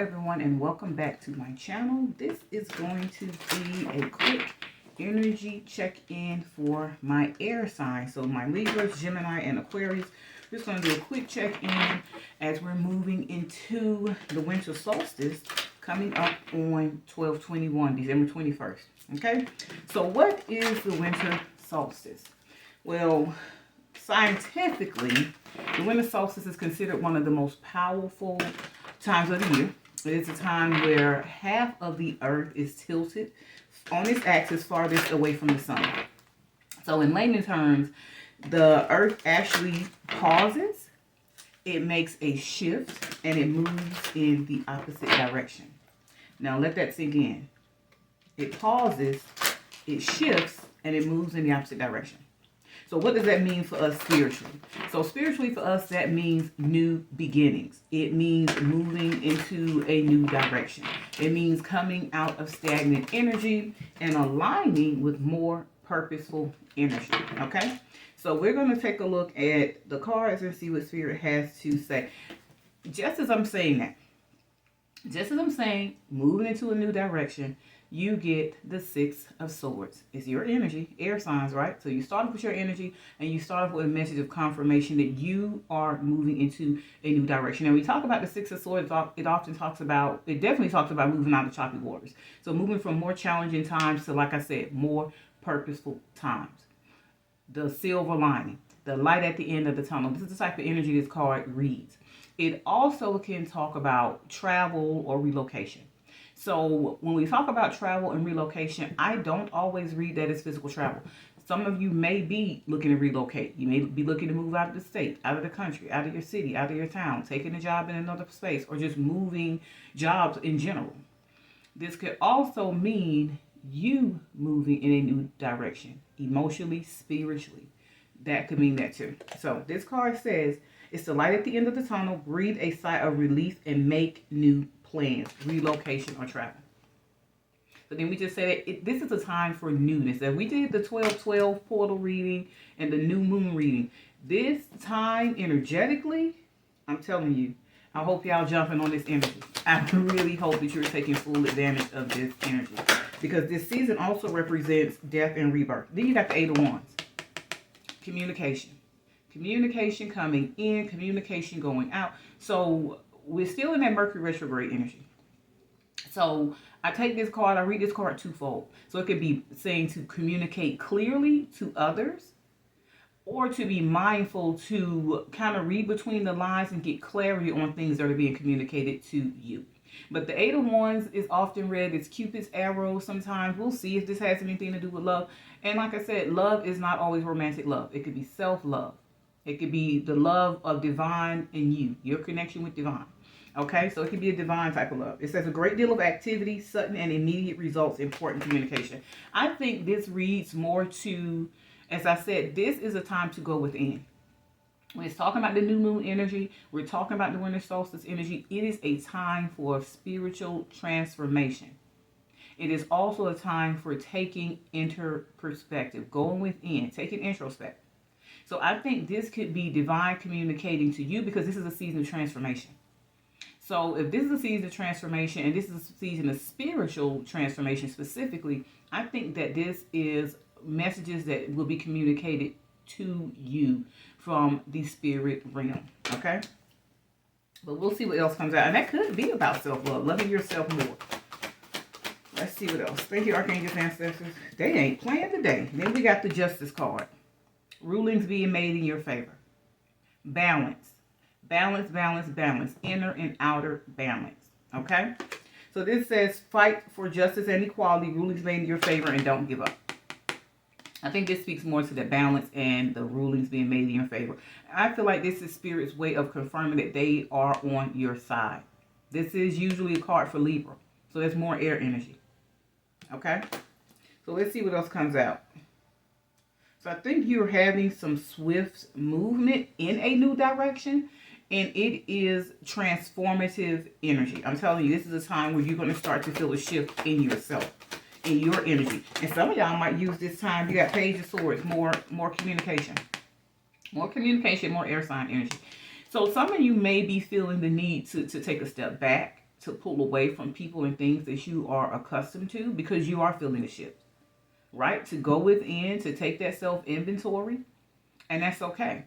everyone, and welcome back to my channel. This is going to be a quick energy check-in for my air sign. So my Libra, Gemini, and Aquarius. We're just going to do a quick check-in as we're moving into the winter solstice coming up on 12/21, December 21st. Okay, so what is the winter solstice? Well, scientifically, the winter solstice is considered one of the most powerful times of the year. It is a time where half of the earth is tilted on its axis farthest away from the sun. So in layman terms, the earth actually pauses, it makes a shift, and it moves in the opposite direction. Now let that sink in. It pauses, it shifts, and it moves in the opposite direction. So what does that mean for us spiritually? So spiritually for us, that means new beginnings. It means moving into a new direction. It means coming out of stagnant energy and aligning with more purposeful energy. Okay? So we're going to take a look at the cards and see what Spirit has to say. Just as I'm saying that, just as I'm saying, moving into a new direction, you get the Six of Swords. It's your energy, air signs, right? So you start off with your energy and you start off with a message of confirmation that you are moving into a new direction. And we talk about the Six of Swords, it definitely talks about moving out of choppy waters. So moving from more challenging times to, like I said, more purposeful times. The silver lining, the light at the end of the tunnel. This is the type of energy this card reads. It also can talk about travel or relocation. So when we talk about travel and relocation, I don't always read that as physical travel. Some of you may be looking to relocate. You may be looking to move out of the state, out of the country, out of your city, out of your town, taking a job in another space, or just moving jobs in general. This could also mean you moving in a new direction, emotionally, spiritually. That could mean that too. So this card says, it's the light at the end of the tunnel. Breathe a sigh of relief and make new plans, relocation, or travel. So then we just said this is a time for newness. If we did the 12/12 portal reading and the new moon reading, this time energetically, I'm telling you, I hope y'all jumping on this energy. I really hope that you're taking full advantage of this energy, because this season also represents death and rebirth. Then you got the Eight of Wands. Communication. Communication coming in, communication going out. So we're still in that Mercury retrograde energy. So I take this card, I read this card twofold. So it could be saying to communicate clearly to others, or to be mindful to kind of read between the lines and get clarity on things that are being communicated to you. But the Eight of Wands is often read as Cupid's arrow sometimes. We'll see if this has anything to do with love. And like I said, love is not always romantic love. It could be self-love. It could be the love of divine in you, your connection with divine. Okay, so it could be a divine type of love. It says a great deal of activity, sudden and immediate results, important communication. I think this reads more to, as I said, this is a time to go within. When it's talking about the new moon energy, we're talking about the winter solstice energy. It is a time for spiritual transformation. It is also a time for taking inter-perspective, going within, taking introspect. So I think this could be divine communicating to you, because this is a season of transformation. So if this is a season of transformation and this is a season of spiritual transformation specifically, I think that this is messages that will be communicated to you from the spirit realm. Okay? But we'll see what else comes out. And that could be about self-love, loving yourself more. Let's see what else. Thank you, Archangels, Ancestors. They ain't playing today. Then we got the Justice card. Rulings being made in your favor. Balance. Balance, balance, balance. Inner and outer balance. Okay? So this says fight for justice and equality. Rulings made in your favor, and don't give up. I think this speaks more to the balance and the rulings being made in your favor. I feel like this is Spirit's way of confirming that they are on your side. This is usually a card for Libra. So there's more air energy. Okay? So let's see what else comes out. So I think you're having some swift movement in a new direction, and it is transformative energy. I'm telling you, this is a time where you're going to start to feel a shift in yourself, in your energy. And some of y'all might use this time. You got Page of Swords, more communication. More communication, more air sign energy. So some of you may be feeling the need to take a step back, to pull away from people and things that you are accustomed to because you are feeling a shift, right? To go within, to take that self-inventory, and that's okay.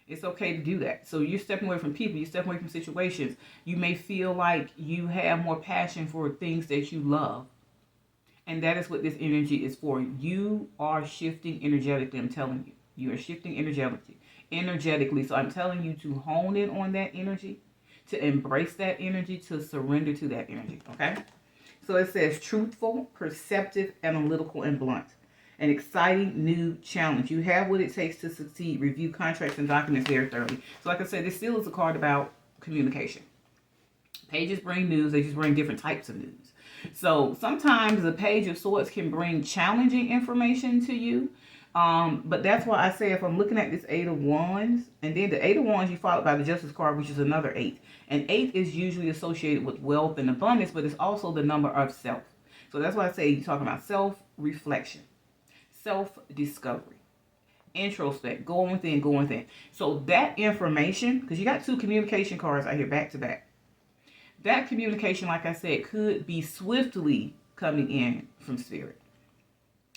It's okay to do that. So you're stepping away from people, you're stepping away from situations. You may feel like you have more passion for things that you love. And that is what this energy is for. You are shifting energetically, I'm telling you. You are shifting energetically. So I'm telling you to hone in on that energy, to embrace that energy, to surrender to that energy, okay? So it says truthful, perceptive, analytical, and blunt. An exciting new challenge. You have what it takes to succeed. Review contracts and documents very thoroughly. So like I said, this still is a card about communication. Pages bring news. They just bring different types of news. So sometimes the Page of Swords can bring challenging information to you. But that's why I say if I'm looking at this Eight of Wands, and then the Eight of Wands you followed by the Justice card, which is another 8. And 8 is usually associated with wealth and abundance, but it's also the number of self. So that's why I say you're talking about self-reflection, self-discovery, introspect, going within. So that information, because you got 2 communication cards out here back to back. That communication, like I said, could be swiftly coming in from spirit.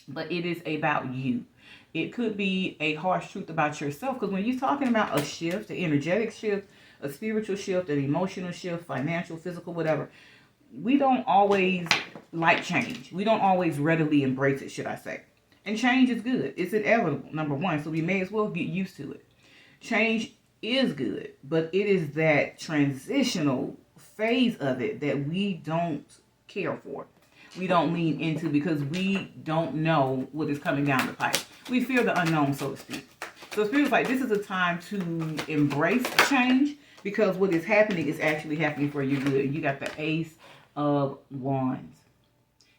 But it is about you. It could be a harsh truth about yourself. Because when you're talking about a shift, an energetic shift, a spiritual shift, an emotional shift, financial, physical, whatever, we don't always like change. We don't always readily embrace it, should I say. And change is good. It's inevitable, number one. So we may as well get used to it. Change is good, but it is that transitional phase of it that we don't care for. We don't lean into because we don't know what is coming down the pipe. We fear the unknown, so to speak. So Spirit's like, this is a time to embrace change because what is happening is actually happening for your good. You got the Ace of Wands.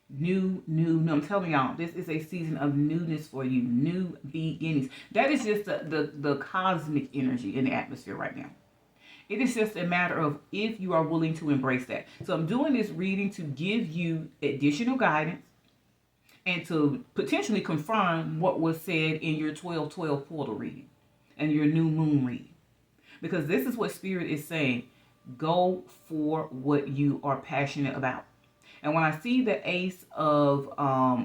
New. I'm telling y'all, this is a season of newness for you. New beginnings. That is just the cosmic energy in the atmosphere right now. It is just a matter of if you are willing to embrace that. So I'm doing this reading to give you additional guidance and to potentially confirm what was said in your 12/12 portal reading and your new moon reading. Because this is what Spirit is saying. Go for what you are passionate about. And when I see the Ace of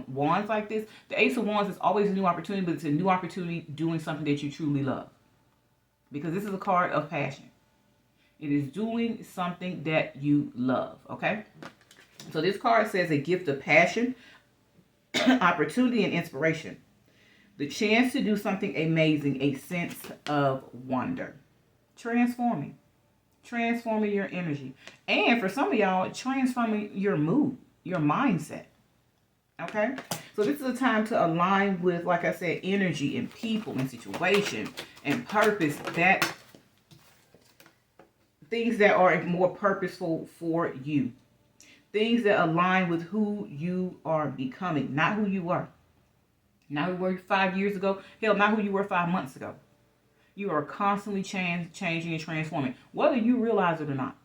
Wands like this, the Ace of Wands is always a new opportunity, but it's a new opportunity doing something that you truly love. Because this is a card of passion. It is doing something that you love, okay? So this card says a gift of passion, opportunity, and inspiration. The chance to do something amazing, a sense of wonder. Transforming your energy. And for some of y'all, transforming your mood, your mindset. Okay? So this is a time to align with, like I said, energy and people and situation and purpose, that things that are more purposeful for you. Things that align with who you are becoming, not who you were. Not who you were 5 years ago. Hell, not who you were 5 months ago. You are constantly changing and transforming, whether you realize it or not.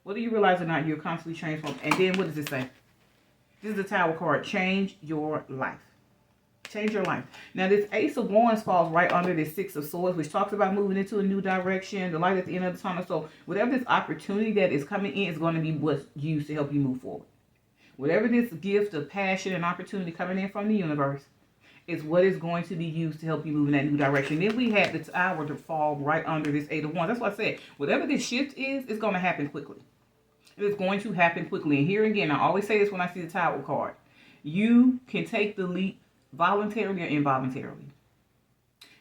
Whether you realize it or not, you're constantly transforming. And then what does it say? This is the Tower card. Change your life. Change your life. Now, this Ace of Wands falls right under this Six of Swords, which talks about moving into a new direction, the light at the end of the tunnel. So whatever this opportunity that is coming in is going to be what's used to help you move forward. Whatever this gift of passion and opportunity coming in from the universe is what is going to be used to help you move in that new direction. Then we had the Tower to fall right under this Eight of Wands. That's what I said. Whatever this shift is, it's going to happen quickly. It is going to happen quickly. And here again, I always say this when I see the Tower card. You can take the leap voluntarily or involuntarily.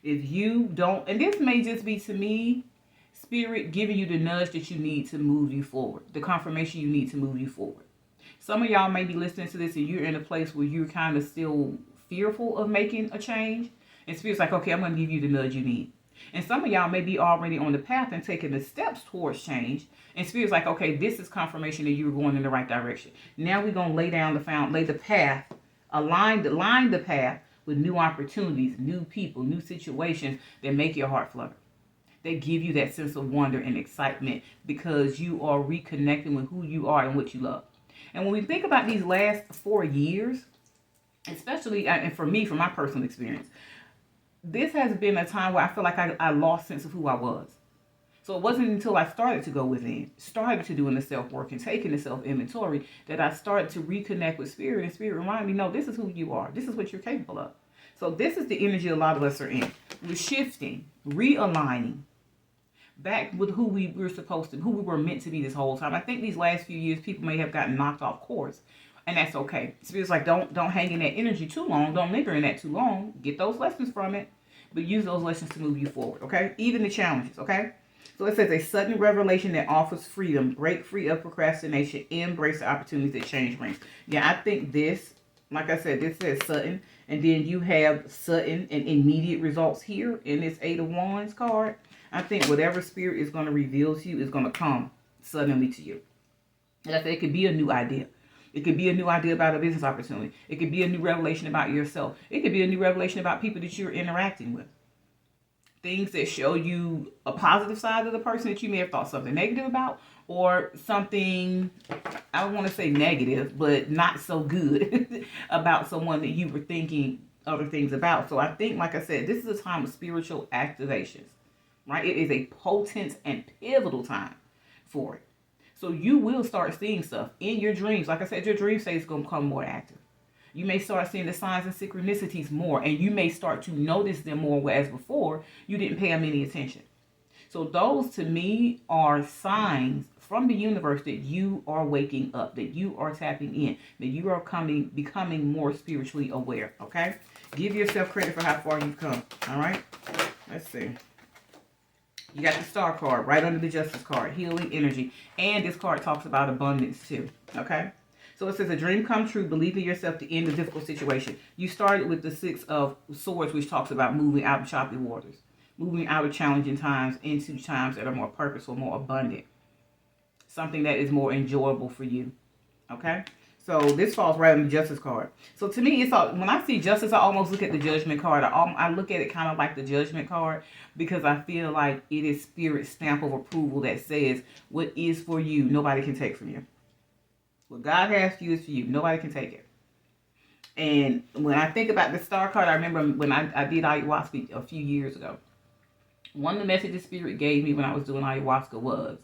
If you don't, and this may just be, to me, Spirit giving you the nudge that you need to move you forward, the confirmation you need to move you forward. Some of y'all may be listening to this and you're in a place where you're kind of still fearful of making a change, and Spirit's like, okay, I'm going to give you the nudge you need. And some of y'all may be already on the path and taking the steps towards change, and Spirit's like, okay, this is confirmation that you're going in the right direction. Now we're going to lay the path, align the path with new opportunities, new people, new situations that make your heart flutter. They give you that sense of wonder and excitement because you are reconnecting with who you are and what you love. And when we think about these last 4 years, especially, and for me, from my personal experience, this has been a time where I feel like I lost sense of who I was. So it wasn't until I started to go within, started to doing the self-work and taking the self-inventory, that I started to reconnect with spirit. And spirit reminded me, no, this is who you are. This is what you're capable of. So this is the energy a lot of us are in. We're shifting, realigning back with who we were supposed to, who we were meant to be this whole time. I think these last few years, people may have gotten knocked off course. And that's okay. Spirit's like, don't hang in that energy too long. Don't linger in that too long. Get those lessons from it. But use those lessons to move you forward, okay? Even the challenges, okay? So it says a sudden revelation that offers freedom. Break free of procrastination. Embrace the opportunities that change brings. Yeah, I think this, like I said, this says sudden. And then you have sudden and immediate results here in this 8 of Wands card. I think whatever spirit is going to reveal to you is going to come suddenly to you. Like I said, it could be a new idea. It could be a new idea about a business opportunity. It could be a new revelation about yourself. It could be a new revelation about people that you're interacting with. Things that show you a positive side of the person that you may have thought something negative about, or something, I don't want to say negative, but not so good about someone that you were thinking other things about. So I think, like I said, this is a time of spiritual activations, right? It is a potent and pivotal time for it. So you will start seeing stuff in your dreams. Like I said, your dream state is going to become more active. You may start seeing the signs and synchronicities more, and you may start to notice them more, whereas before you didn't pay them any attention. So those, to me, are signs from the universe that you are waking up, that you are tapping in, that you are becoming more spiritually aware, okay? Give yourself credit for how far you've come, all right? Let's see. You got the Star card right under the Justice card, healing energy. And this card talks about abundance too, okay? So it says a dream come true, believe in yourself to end a difficult situation. You started with the 6 of Swords, which talks about moving out of choppy waters, moving out of challenging times into times that are more purposeful, more abundant. Something that is more enjoyable for you, okay? So this falls right on the Justice card. So to me, it's all, when I see Justice, I almost look at the Judgment card. I look at it kind of like the Judgment card, because I feel like it is Spirit's stamp of approval that says what is for you, nobody can take from you. What God has for you is for you. Nobody can take it. And when I think about the Star card, I remember when I did ayahuasca a few years ago. One of the messages Spirit gave me when I was doing ayahuasca was,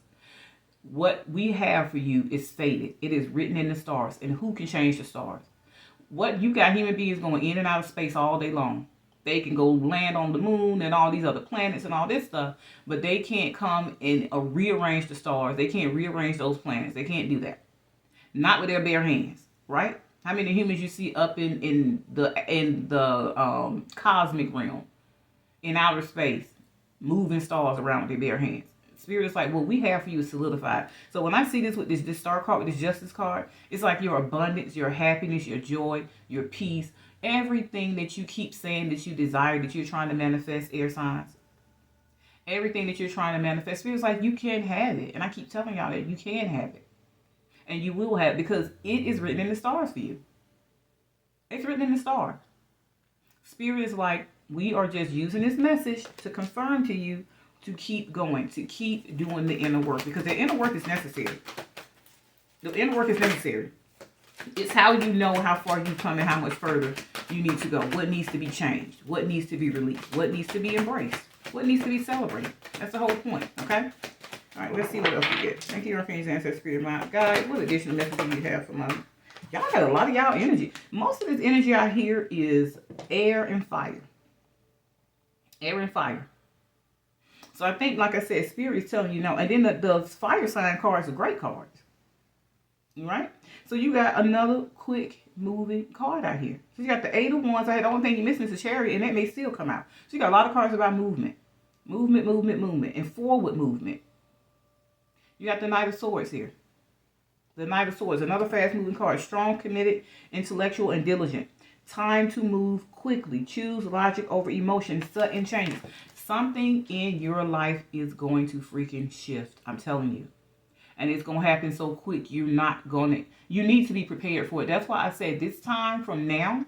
what we have for you is fated. It is written in the stars. And who can change the stars? What you got, human beings going in and out of space all day long. They can go land on the moon and all these other planets and all this stuff. But they can't come and rearrange the stars. They can't rearrange those planets. They can't do that. Not with their bare hands, right? How many humans you see up in the cosmic realm, in outer space, moving stars around with their bare hands? Spirit is like, what we have for you is solidified. So when I see this with this Star card, with this Justice card, it's like your abundance, your happiness, your joy, your peace, everything that you keep saying that you desire, that you're trying to manifest, air signs. Everything that you're trying to manifest, Spirit's like, you can have it. And I keep telling y'all that you can have it. And you will have it, because it is written in the stars for you. It's written in the stars. Spirit is like, we are just using this message to confirm to you to keep going, to keep doing the inner work, because the inner work is necessary. The inner work is necessary. It's how you know how far you've come and how much further you need to go. What needs to be changed? What needs to be released? What needs to be embraced? What needs to be celebrated? That's the whole point, okay? All right, let's see what else we get. Thank you, Archangels, Ancestors, Spirit, Mind. Guys, what additional messages you have for my... Y'all got a lot of y'all energy. Most of this energy I hear is air and fire. Air and fire. So I think, like I said, Spirit is telling you no. And then the fire sign cards are great cards. Right? So you got another quick moving card out here. So you got the 8 of Wands. The only thing you're missing is a Chariot, and that may still come out. So you got a lot of cards about movement. Movement, movement, movement. And forward movement. You got the Knight of Swords here. The Knight of Swords, another fast-moving card. Strong, committed, intellectual, and diligent. Time to move quickly. Choose logic over emotion. Sudden changes. Something in your life is going to freaking shift. I'm telling you. And it's going to happen so quick, you're not going to... You need to be prepared for it. That's why I said this time from now,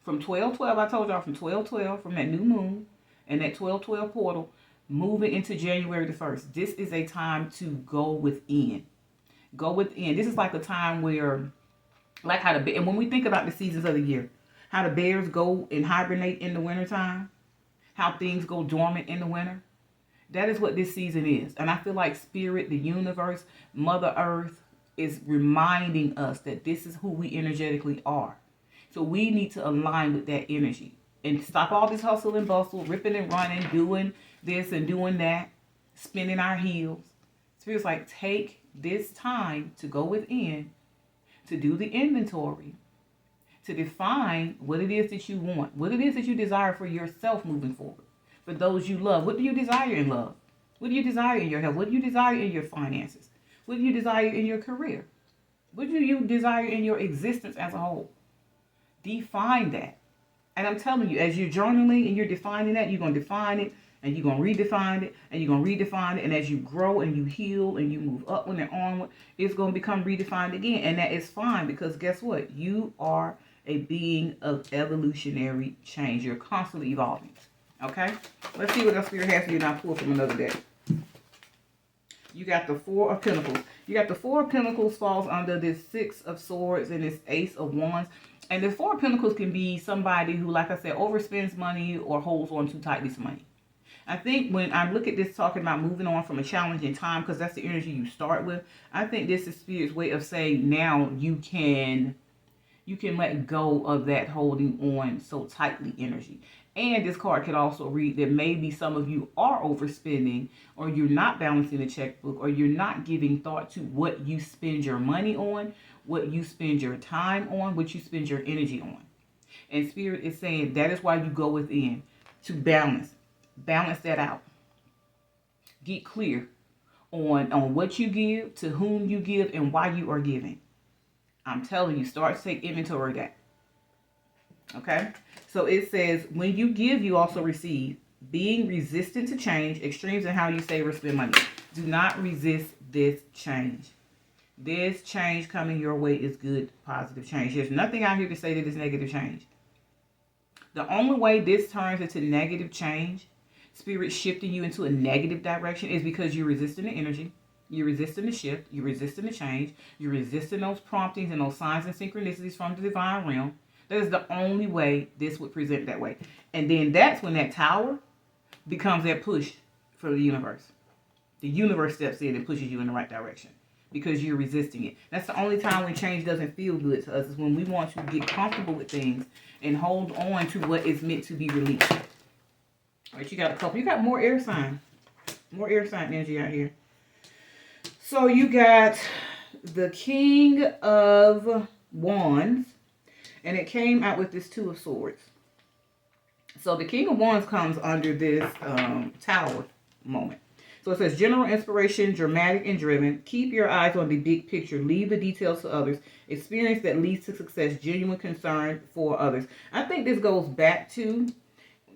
from 12/12, I told y'all from 12/12, from that new moon and that 12/12 portal, moving into January the 1st. This is a time to go within. Go within. This is like a time where, like how the... And when we think about the seasons of the year, how the bears go and hibernate in the wintertime, how things go dormant in the winter. That is what this season is. And I feel like Spirit, the universe, Mother Earth is reminding us that this is who we energetically are. So we need to align with that energy and stop all this hustle and bustle, ripping and running, doing this and doing that, spinning our heels. Spirit's like, take this time to go within, to do the inventory, to define what it is that you want, what it is that you desire for yourself moving forward, for those you love. What do you desire in love? What do you desire in your health? What do you desire in your finances? What do you desire in your career? What do you desire in your existence as a whole? Define that. And I'm telling you, as you're journaling and you're defining that, you're going to define it, and you're going to redefine it, and you're going to redefine it. And as you grow and you heal and you move upward and onward, it's going to become redefined again. And that is fine, because guess what? You are a being of evolutionary change. You're constantly evolving. Okay? Let's see what else Spirit has for you. Now pull from another deck. You got the Four of Pentacles. You got the Four of Pentacles falls under this Six of Swords and this Ace of Wands. And the Four of Pentacles can be somebody who, like I said, overspends money or holds on too tightly to money. I think when I look at this talking about moving on from a challenging time, because that's the energy you start with, I think this is Spirit's way of saying now you can let go of that holding on so tightly energy. And this card could also read that maybe some of you are overspending, or you're not balancing the checkbook, or you're not giving thought to what you spend your money on, what you spend your time on, what you spend your energy on. And Spirit is saying that is why you go within, to balance that out. Get clear on what you give, to whom you give, and why you are giving. I'm telling you, start to take inventory of that. Okay? So it says, when you give, you also receive. Being resistant to change, extremes in how you save or spend money. Do not resist this change. This change coming your way is good, positive change. There's nothing out here to say that it's negative change. The only way this turns into negative change, Spirit shifting you into a negative direction, is because you're resisting the energy. You're resisting the shift. You're resisting the change. You're resisting those promptings and those signs and synchronicities from the divine realm. That is the only way this would present that way. And then that's when that tower becomes that push for the universe. The universe steps in and pushes you in the right direction because you're resisting it. That's the only time when change doesn't feel good to us, is when we want to get comfortable with things and hold on to what is meant to be released. All right, you got a couple. You got more air sign. More air sign energy out here. So you got the King of Wands. And it came out with this Two of Swords. So the King of Wands comes under this Tower moment. So it says, general inspiration, dramatic and driven. Keep your eyes on the big picture. Leave the details to others. Experience that leads to success. Genuine concern for others. I think this goes back to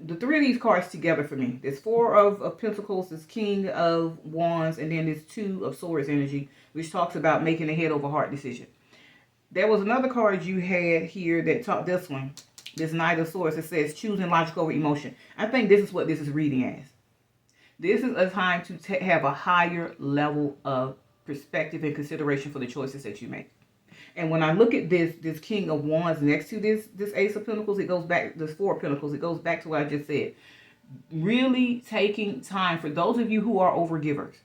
the three of these cards together for me. There's Four of Pentacles, this King of Wands, and then this Two of Swords energy, which talks about making a head over heart decision. There was another card you had here that taught this one, this Knight of Swords. It says choosing logic over emotion. I think this is what this is reading as. This is a time to have a higher level of perspective and consideration for the choices that you make. And when I look at this King of Wands next to this Ace of Pentacles, it goes back, this Four of Pentacles, it goes back to what I just said. Really taking time, for those of you who are overgivers.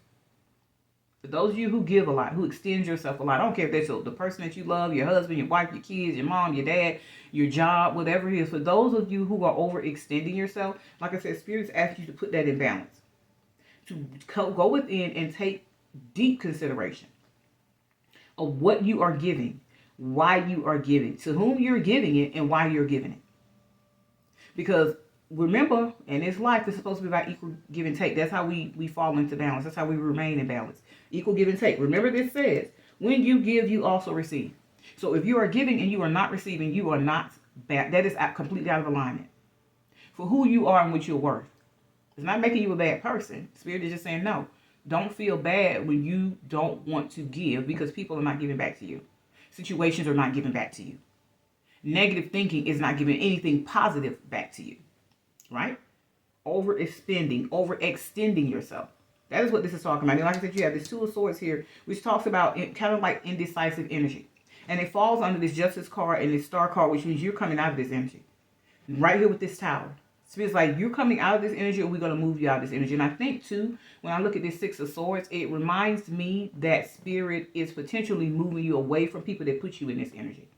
For those of you who give a lot, who extend yourself a lot, I don't care if that's the person that you love, your husband, your wife, your kids, your mom, your dad, your job, whatever it is. For those of you who are overextending yourself, like I said, Spirit's asking you to put that in balance. To go within and take deep consideration of what you are giving, why you are giving, to whom you're giving it, and why you're giving it. Because remember, in this life, it's supposed to be about equal give and take. That's how we fall into balance. That's how we remain in balance. Equal give and take. Remember, this says, when you give, you also receive. So if you are giving and you are not receiving, you are not bad. That is completely out of alignment for who you are and what you're worth. It's not making you a bad person. Spirit is just saying, no, don't feel bad when you don't want to give, because people are not giving back to you. Situations are not giving back to you. Negative thinking is not giving anything positive back to you. Right? Overextending, overextending yourself. That is what this is talking about. And like I said, you have this Two of Swords here, which talks about kind of like indecisive energy. And it falls under this Justice card and this Star card, which means you're coming out of this energy. Right here with this Tower. Spirit's like, you're coming out of this energy, or we're going to move you out of this energy. And I think, too, when I look at this Six of Swords, it reminds me that Spirit is potentially moving you away from people that put you in this energy.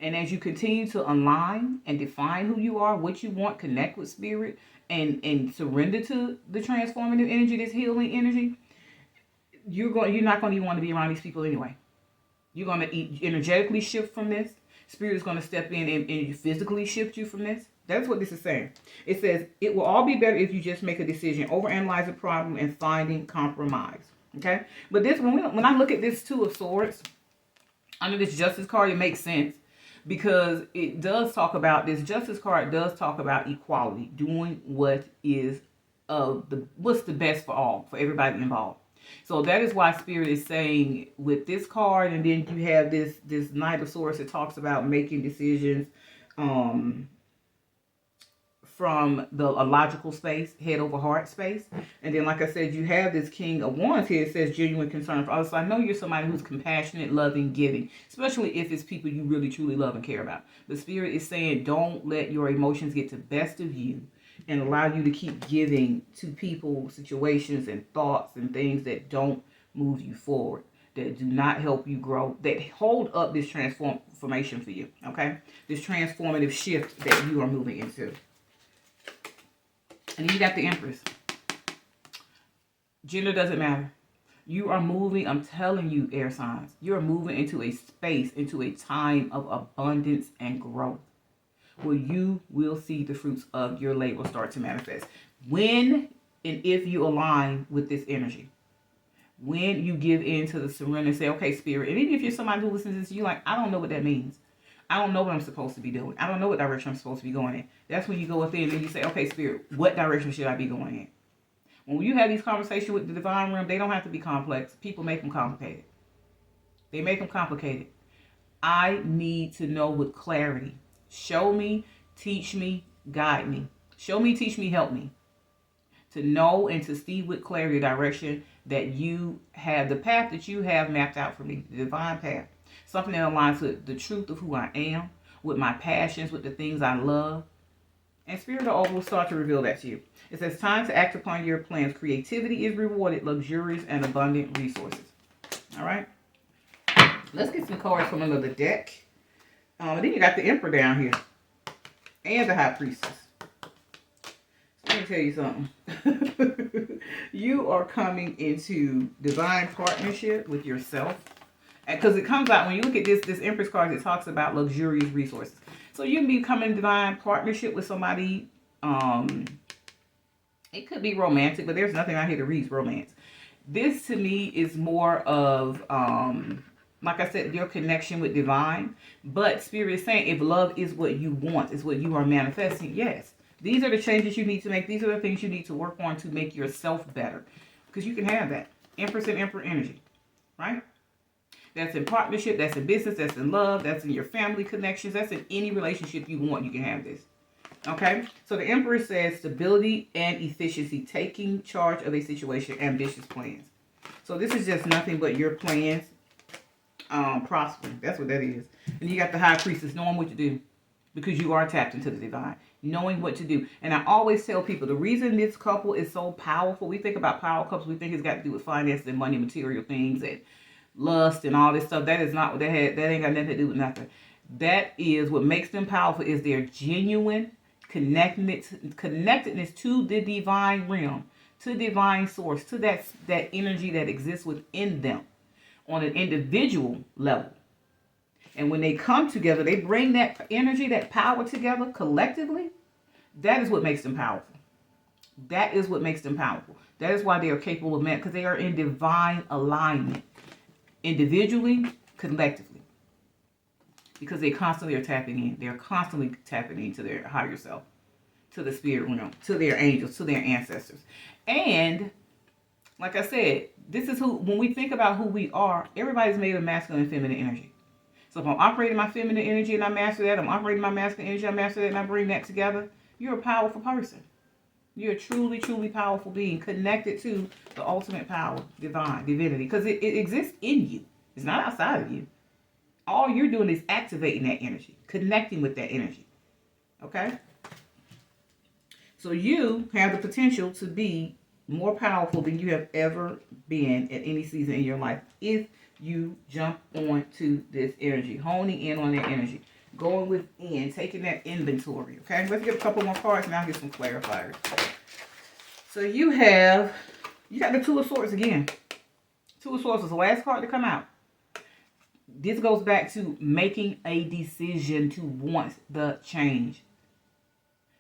And as you continue to align and define who you are, what you want, connect with Spirit, and surrender to the transformative energy, this healing energy, you're not going to even want to be around these people anyway. You're going to energetically shift from this. Spirit is going to step in and physically shift you from this. That's what this is saying. It says, it will all be better if you just make a decision, overanalyze the problem, and finding compromise. Okay? But this, when I look at this Two of Swords, under this Justice card, it makes sense. Because it does talk about, this Justice card does talk about equality. Doing what is, what's the best for all, for everybody involved. So that is why Spirit is saying with this card, and then you have this Knight of Swords that talks about making decisions from a logical space, head over heart space. And then, like I said, you have this King of Wands here. It says genuine concern for others. So I know you're somebody who's compassionate, loving, giving, especially if it's people you really, truly love and care about. The Spirit is saying, don't let your emotions get the best of you and allow you to keep giving to people, situations, and thoughts and things that don't move you forward, that do not help you grow, that hold up this transformation for you, okay? This transformative shift that you are moving into. And then you got the Empress. Gender doesn't matter. You are moving, I'm telling you, air signs, you are moving into a space, into a time of abundance and growth, where you will see the fruits of your labor start to manifest. When and if you align with this energy. When you give in to the surrender and say, okay, Spirit, and even if you're somebody who listens to this, you're like, I don't know what that means. I don't know what I'm supposed to be doing. I don't know what direction I'm supposed to be going in. That's when you go within and you say, okay, Spirit, what direction should I be going in? When you have these conversations with the divine realm, they don't have to be complex. People make them complicated. They make them complicated. I need to know with clarity. Show me, teach me, guide me. Show me, teach me, help me. To know and to see with clarity the direction that you have, the path that you have mapped out for me, the divine path. Something that aligns with the truth of who I am, with my passions, with the things I love. And Spirit will start to reveal that to you. It says, time to act upon your plans. Creativity is rewarded, luxurious and abundant resources. All right. Let's get some cards from another deck. Then you got the Emperor down here. And the High Priestess. Let me tell you something. You are coming into divine partnership with yourself. Because it comes out, when you look at this Empress card, it talks about luxurious resources. So you can be coming in divine partnership with somebody. It could be romantic, but there's nothing out here to read romance. This to me is more of, like I said, your connection with divine. But Spirit is saying, if love is what you want, is what you are manifesting, yes. These are the changes you need to make. These are the things you need to work on to make yourself better. Because you can have that. Empress and Emperor energy. Right? That's in partnership. That's in business. That's in love. That's in your family connections. That's in any relationship you want. You can have this. Okay? So the Emperor says stability and efficiency. Taking charge of a situation. Ambitious plans. So this is just nothing but your plans prospering. That's what that is. And you got the High Priestess knowing what to do. Because you are tapped into the divine. Knowing what to do. And I always tell people, the reason this couple is so powerful, we think about power couples, we think it's got to do with finances and money, material things, and lust and all this stuff. That is not what that had. That ain't got nothing to do with nothing. That is what makes them powerful, is their genuine connectedness to the divine realm, to divine source, to that energy that exists within them on an individual level. And when they come together, they bring that energy, that power together collectively. That is what makes them powerful. That is what makes them powerful. That is why they are capable of man, because they are in divine alignment. Individually, collectively. Because they constantly are tapping in. They're constantly tapping into their higher self. To the spirit realm. To their angels. To their ancestors. And, like I said, this is who, when we think about who we are, everybody's made of masculine and feminine energy. So if I'm operating my feminine energy and I master that, I'm operating my masculine energy, I master that, and I bring that together, you're a powerful person. You're a truly, truly powerful being connected to the ultimate power, divinity, because it exists in you. It's not outside of you. All you're doing is activating that energy, connecting with that energy. Okay? So you have the potential to be more powerful than you have ever been at any season in your life if you jump onto this energy, honing in on that energy, going within, taking that inventory. Okay, let's get a couple more cards and I'll get some clarifiers. So you got the Two of Swords again. Two of Swords is the last card to come out. This goes back to making a decision to want the change,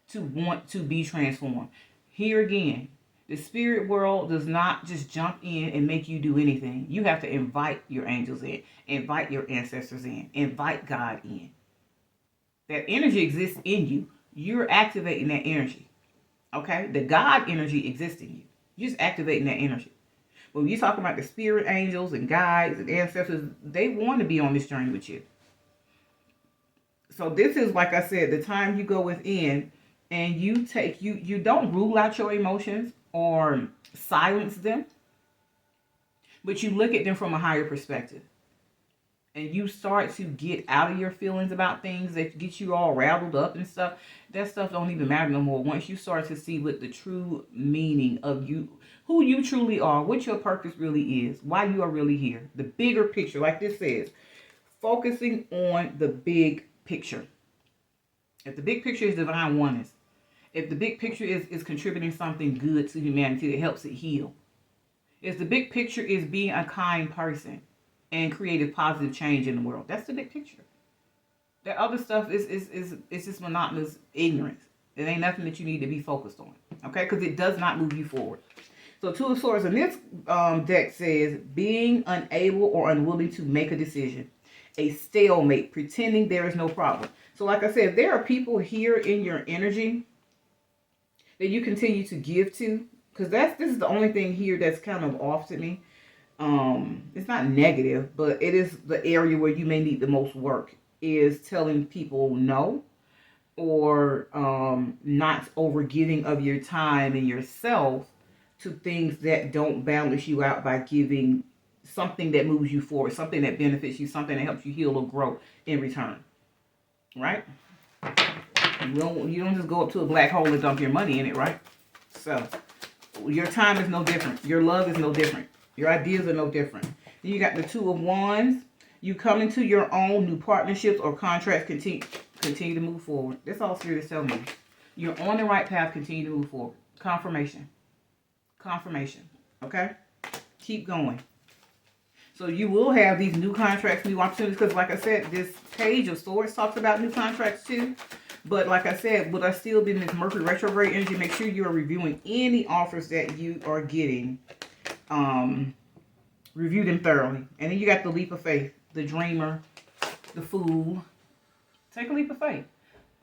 to want to be transformed. Here again, the spirit world does not just jump in and make you do anything. You have to invite your angels in, invite your ancestors in, invite God in. That energy exists in you. You're activating that energy. Okay? The God energy exists in you. You're just activating that energy. When you talk about the spirit angels and guides and ancestors, they want to be on this journey with you. So this is, like I said, the time you go within and you don't rule out your emotions or silence them, but you look at them from a higher perspective. And you start to get out of your feelings about things that get you all rattled up and stuff. That stuff don't even matter no more. Once you start to see what the true meaning of you, who you truly are, what your purpose really is, why you are really here. The bigger picture, like this says, focusing on the big picture. If the big picture is divine oneness, if the big picture is contributing something good to humanity that helps it heal, if the big picture is being a kind person and creating positive change in the world, that's the big picture. That other stuff is just monotonous ignorance. It ain't nothing that you need to be focused on, okay? Because it does not move you forward. So Two of Swords in this deck says being unable or unwilling to make a decision, a stalemate, pretending there is no problem. So like I said, there are people here in your energy that you continue to give to, because this is the only thing here that's kind of off to me. It's not negative, but it is the area where you may need the most work, is telling people no, or not over giving of your time and yourself to things that don't balance you out by giving something that moves you forward, something that benefits you, something that helps you heal or grow in return. Right? You don't just go up to a black hole and dump your money in it, right? So your time is no different. Your love is no different. Your ideas are no different. Then you got the Two of Wands. You come into your own new partnerships or contracts. Continue to move forward. That's all Spirit is telling me. You're on the right path. Continue to move forward. Confirmation. Confirmation. Okay? Keep going. So you will have these new contracts, new opportunities. Because like I said, this Page of Swords talks about new contracts too. But like I said, with us still being this Mercury retrograde energy, make sure you are reviewing any offers that you are getting. Review them thoroughly. And then you got the leap of faith, the dreamer, the fool. Take a leap of faith.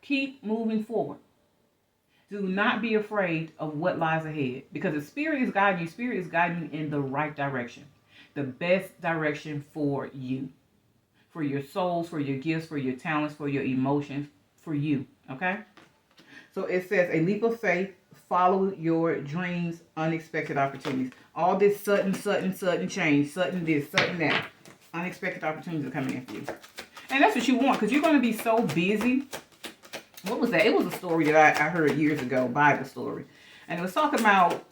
Keep moving forward. Do not be afraid of what lies ahead, because the Spirit is guiding you. Spirit is guiding you in the right direction, the best direction for you, for your souls, for your gifts, for your talents, for your emotions, for you. Okay? So it says a leap of faith. Follow your dreams, unexpected opportunities. All this sudden change, sudden this, sudden that. Unexpected opportunities are coming in for you. And that's what you want, because you're going to be so busy. What was that? It was a story that I heard years ago, Bible story. And it was talking about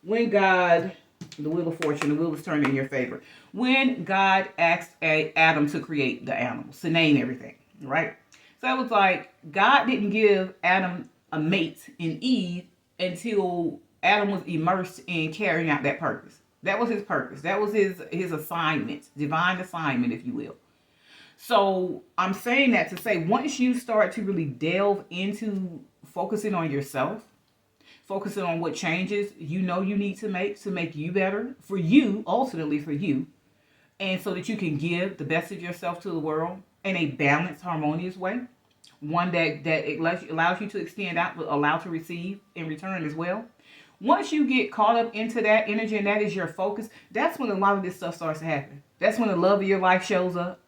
when God, the wheel of fortune, the wheel was turned in your favor. When God asked Adam to create the animals, to name everything, right? So it was like, God didn't give Adam a mate in Eve until Adam was immersed in carrying out that purpose. That was his purpose. That was his assignment, divine assignment, if you will. So I'm saying that to say, once you start to really delve into focusing on yourself, focusing on what changes you know you need to make you better, for you, ultimately for you, and so that you can give the best of yourself to the world in a balanced, harmonious way, one that it allows you to extend out, but allow to receive in return as well. Once you get caught up into that energy and that is your focus, that's when a lot of this stuff starts to happen. That's when the love of your life shows up.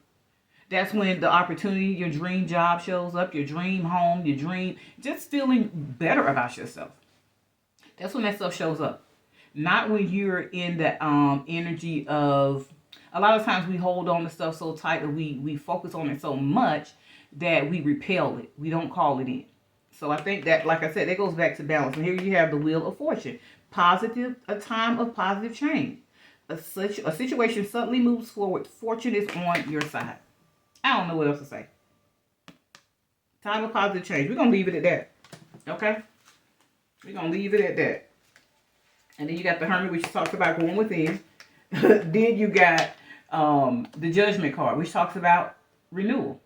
That's when the opportunity, your dream job shows up, your dream home, your dream, just feeling better about yourself. That's when that stuff shows up. Not when you're in the energy of, a lot of times we hold on to stuff so tight that we focus on it so much that we repel it. We don't call it in. So I think that, like I said, that goes back to balance. And here you have the Wheel of Fortune. Positive, a time of positive change. A situation suddenly moves forward. Fortune is on your side. I don't know what else to say. Time of positive change. We're going to leave it at that. Okay? We're going to leave it at that. And then you got the Hermit, which talks about going within. Then you got the Judgment card, which talks about renewal.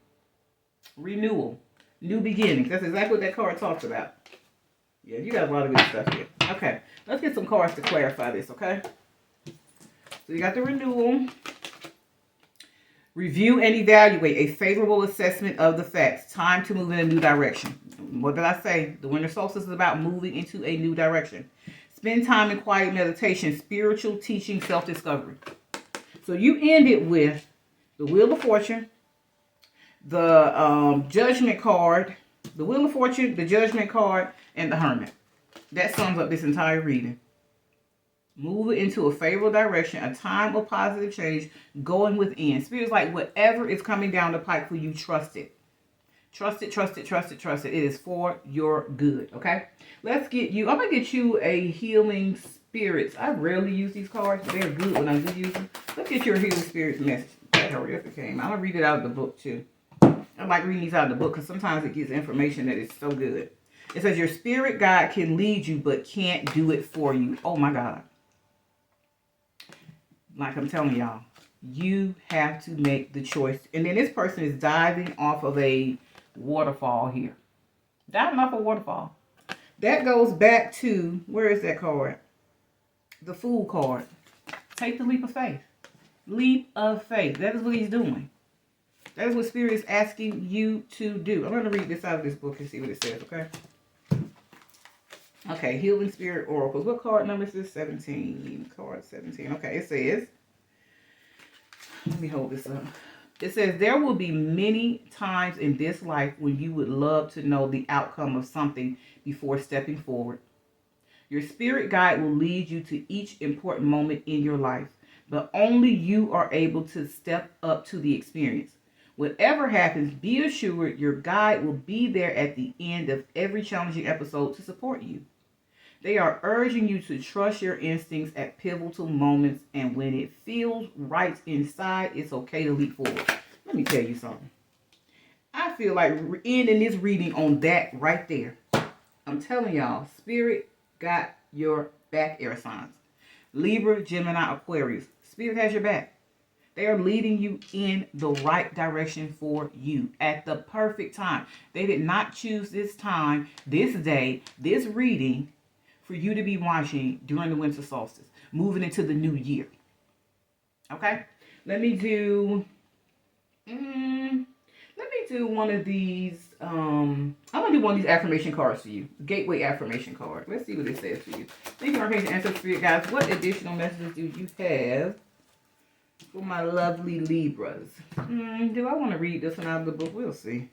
Renewal. New beginnings. That's exactly what that card talks about. Yeah, you got a lot of good stuff here. Okay, let's get some cards to clarify this, okay? So you got the renewal. Review and evaluate. A favorable assessment of the facts. Time to move in a new direction. What did I say? The winter solstice is about moving into a new direction. Spend time in quiet meditation, spiritual teaching, self-discovery. So you ended with the Wheel of Fortune, the Judgment card, the Wheel of Fortune, the Judgment card, and the Hermit. That sums up this entire reading. Move into a favorable direction, a time of positive change, going within. Spirit's like whatever is coming down the pipe for you, trust it. Trust it, trust it, trust it, trust it. It is for your good, okay? Let's get you, I'm going to get you a Healing Spirits. I rarely use these cards, but they're good when I do use them. Let's get your Healing Spirits message. Hurry up, it came. I'm going to read it out of the book, too. I like reading these out of the book because sometimes it gives information that is so good. It says your spirit guide can lead you, but can't do it for you. Oh, my God. Like I'm telling y'all, you have to make the choice. And then this person is diving off of a waterfall here. Diving off a waterfall. That goes back to, where is that card? The Fool card. Take the leap of faith. Leap of faith. That is what he's doing. That is what Spirit is asking you to do. I'm going to read this out of this book and see what it says, okay? Okay, Healing Spirit Oracles. What card number is this? 17. Card 17. Okay, it says, let me hold this up. It says, there will be many times in this life when you would love to know the outcome of something before stepping forward. Your spirit guide will lead you to each important moment in your life, but only you are able to step up to the experience. Whatever happens, be assured your guide will be there at the end of every challenging episode to support you. They are urging you to trust your instincts at pivotal moments, and when it feels right inside, it's okay to leap forward. Let me tell you something. I feel like ending this reading on that right there. I'm telling y'all, Spirit got your back, air signs. Libra, Gemini, Aquarius. Spirit has your back. They are leading you in the right direction for you at the perfect time. They did not choose this time, this day, this reading for you to be watching during the winter solstice, moving into the new year. Okay? Let me do one of these. I'm gonna do one of these affirmation cards for you. Gateway affirmation card. Let's see what it says for you. Thank you, Archangel Ancestral Spirit guys. What additional messages do you have for my lovely Libras? Do I want to read this one out of the book? We'll see.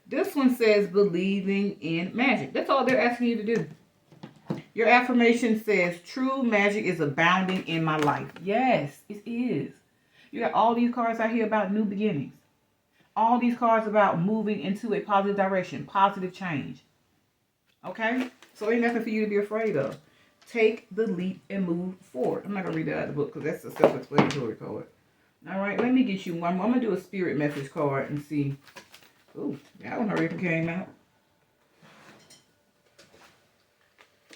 This one says believing in magic. That's all they're asking you to do. Your affirmation says true magic is abounding in my life. Yes, it is. You got all these cards out here about new beginnings. All these cards about moving into a positive direction, positive change. Okay? So ain't nothing for you to be afraid of. Take the leap and move forward. I'm not going to read that out of the book because that's a self-explanatory card. All right, let me get you one. I'm going to do a spirit message card and see. Ooh, that one already came out.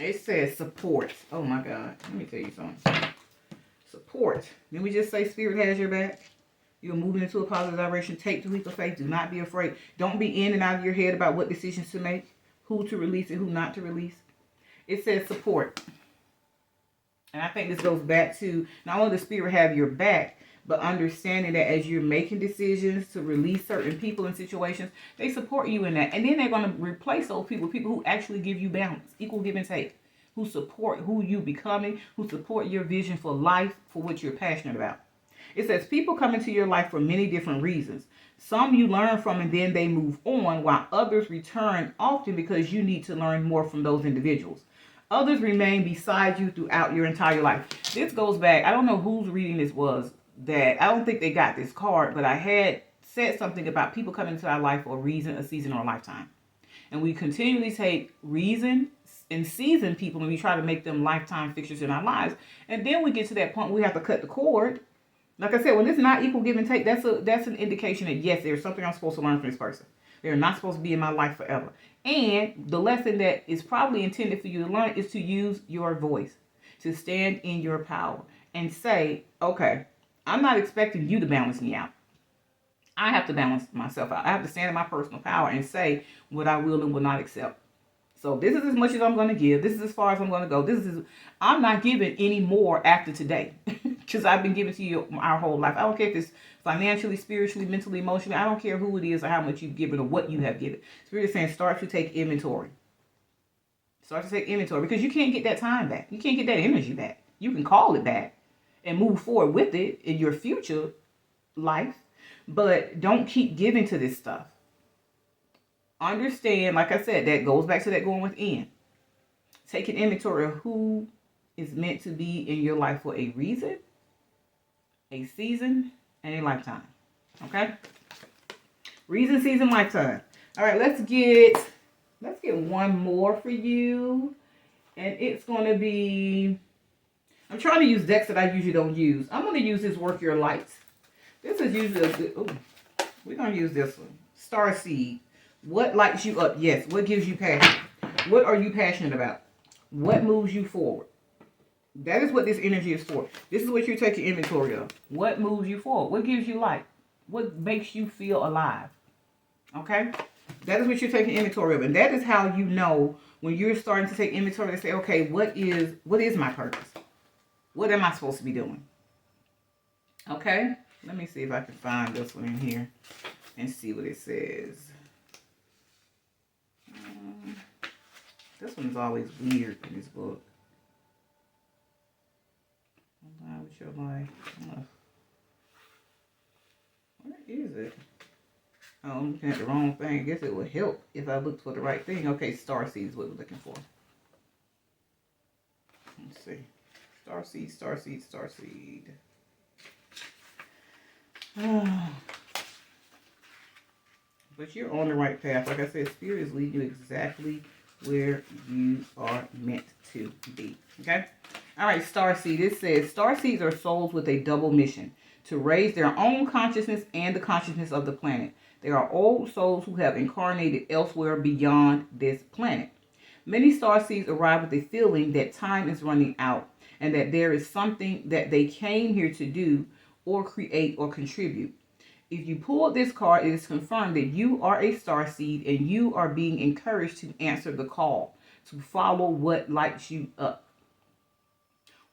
It says support. Oh my God. Let me tell you something. Support. Didn't we just say Spirit has your back? You're moving into a positive direction. Take the leap of faith. Do not be afraid. Don't be in and out of your head about what decisions to make, who to release and who not to release. It says support. And I think this goes back to not only the Spirit have your back, but understanding that as you're making decisions to release certain people and situations, they support you in that. And then they're going to replace those people with people who actually give you balance, equal give and take, who support who you becoming, who support your vision for life, for what you're passionate about. It says people come into your life for many different reasons. Some you learn from and then they move on, while others return often because you need to learn more from those individuals. Others remain beside you throughout your entire life. This goes back, I don't know whose reading this was, that I don't think they got this card, but I had said something about people coming into our life for a reason, a season, or a lifetime. And we continually take reason and season people and we try to make them lifetime fixtures in our lives. And then we get to that point where we have to cut the cord. Like I said, when it's not equal give and take, that's an indication that yes, there's something I'm supposed to learn from this person. They're not supposed to be in my life forever. And the lesson that is probably intended for you to learn is to use your voice, to stand in your power and say, okay, I'm not expecting you to balance me out. I have to balance myself out. I have to stand in my personal power and say what I will and will not accept. So this is as much as I'm going to give. This is as far as I'm going to go. I'm not giving any more after today because I've been giving to you our whole life. I don't care if it's financially, spiritually, mentally, emotionally. I don't care who it is or how much you've given or what you have given. Spirit is saying start to take inventory. Start to take inventory because you can't get that time back. You can't get that energy back. You can call it back and move forward with it in your future life, but don't keep giving to this stuff. Understand, like I said, that goes back to that going within. Take an inventory of who is meant to be in your life for a reason, a season, and a lifetime. Okay? Reason, season, lifetime. All right, let's get one more for you. And it's going to be, I'm trying to use decks that I usually don't use. I'm going to use this Work Your Lights. This is usually a good, we're going to use this one. Starseed. What lights you up? Yes. What gives you passion? What are you passionate about? What moves you forward? That is what this energy is for. This is what you're taking inventory of. What moves you forward? What gives you life? What makes you feel alive? Okay? That is what you're taking inventory of. And that is how you know when you're starting to take inventory to say, okay, what is my purpose? What am I supposed to be doing? Okay? Let me see if I can find this one in here and see what it says. This one is always weird in this book. With your life. Where is it? Oh, I'm looking at the wrong thing. I guess it would help if I looked for the right thing. Okay, Starseed is what we're looking for. Let's see. Starseed, Starseed, Starseed. But you're on the right path. Like I said, Spirit is leading you exactly where you are meant to be. Okay? All right, Starseed. It says, Starseeds are souls with a double mission, to raise their own consciousness and the consciousness of the planet. They are old souls who have incarnated elsewhere beyond this planet. Many starseeds arrive with a feeling that time is running out and that there is something that they came here to do or create or contribute. If you pull this card, it is confirmed that you are a starseed and you are being encouraged to answer the call, to follow what lights you up.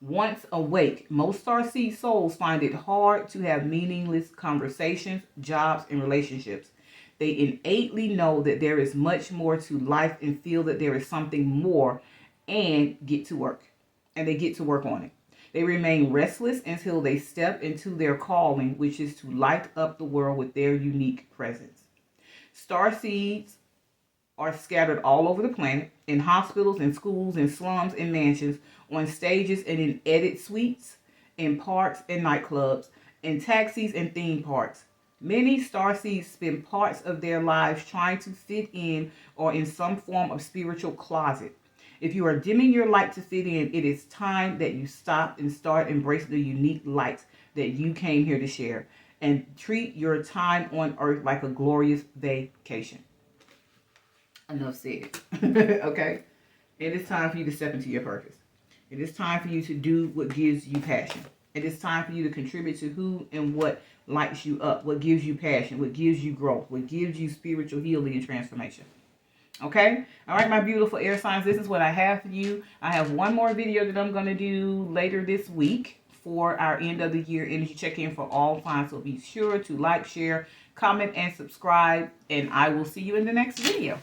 Once awake, most starseed souls find it hard to have meaningless conversations, jobs, and relationships. They innately know that there is much more to life and feel that there is something more and get to work. And they get to work on it. They remain restless until they step into their calling, which is to light up the world with their unique presence. Starseeds are scattered all over the planet, in hospitals, in schools, in slums, in mansions, on stages and in edit suites, in parks and nightclubs, in taxis and theme parks. Many starseeds spend parts of their lives trying to fit in or in some form of spiritual closet. If you are dimming your light to fit in, it is time that you stop and start embracing the unique light that you came here to share and treat your time on earth like a glorious vacation. Enough said. Okay? It is time for you to step into your purpose. It is time for you to do what gives you passion. It is time for you to contribute to who and what lights you up, what gives you passion, what gives you growth, what gives you spiritual healing and transformation. Okay? All right, my beautiful air signs, this is what I have for you. I have one more video that I'm going to do later this week for our end of the year energy check-in for all signs. So be sure to like, share, comment, and subscribe, and I will see you in the next video.